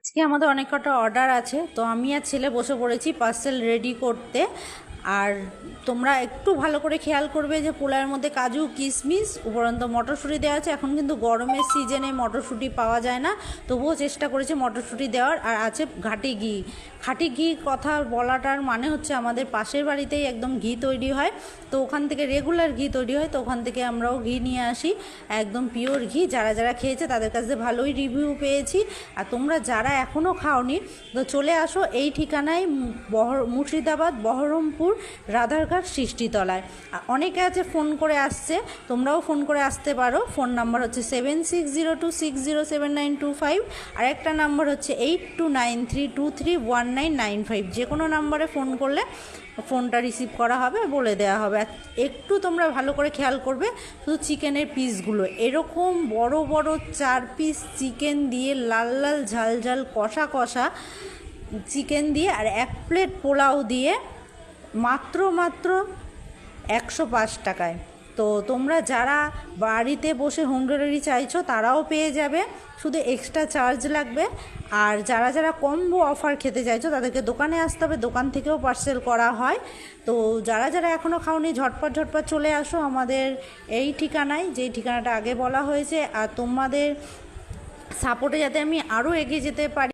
আজকে আমাদের অনেক কটা অর্ডার আছে, তো আমি আর ছেলে বসে পড়েছি পার্সেল রেডি করতে। আর তোমরা একটু ভালো করে খেয়াল করবে যে পোলাওয়ের মধ্যে কাজু কিশমিশ উপরন্ত মটরশুঁটি দেওয়া আছে। এখন কিন্তু গরমের সিজনে মটরশুঁটি পাওয়া যায় না, তবুও চেষ্টা করেছি মটরশুঁটি দেওয়ার। আর আছে ঘাটি ঘি। খাঁটি ঘি কথা বলাটার মানে হচ্ছে আমাদের পাশের বাড়িতেই একদম ঘি তৈরি হয়, তো ওখান থেকে রেগুলার ঘি তৈরি হয়, তো ওখান থেকে আমরাও ঘি নিয়ে আসি, একদম পিওর ঘি। যারা যারা খেয়েছে তাদের কাছে ভালোই রিভিউ পেয়েছি। আর তোমরা যারা এখনও খাওনি তো চলে আসো এই ঠিকানায়, মুর্শিদাবাদ বহরমপুর রাধারঘাট সৃষ্টিতলায়। অনেকে আছে ফোন করে আসছে, তোমরাও ফোন করে আসতে পারো। ফোন নাম্বার হচ্ছে 7602607925, আর একটা নাম্বার হচ্ছে 8293231995। যে কোনো নাম্বারে ফোন করলে ফোনটা রিসিভ করা হবে, বলে দেওয়া হবে। একটু তোমরা ভালো করে খেয়াল করবে শুধু চিকেনের পিসগুলো, এরকম বড় বড় 4 পিস চিকেন দিয়ে লাল লাল ঝাল ঝাল কষা কষা চিকেন দিয়ে আর 1 প্লেট পোলাও দিয়ে মাত্র 105 টাকায়। তো তোমরা যারা বাড়িতে বসে হোম ডেলিভারি চাইছো তারাও পেয়ে যাবে, শুধু এক্সট্রা চার্জ লাগবে। আর যারা যারা কম্বো অফার খেতে চাইছো তাদেরকে দোকানে আসতে হবে, দোকান থেকেও পার্সেল করা হয়। তো যারা যারা এখনও খাওনি ঝটপট চলে আসো আমাদের এই ঠিকানায়, যেই ঠিকানাটা আগে বলা হয়েছে। আর তোমাদের সাপোর্টে যাতে আমি আরও এগিয়ে যেতে পারি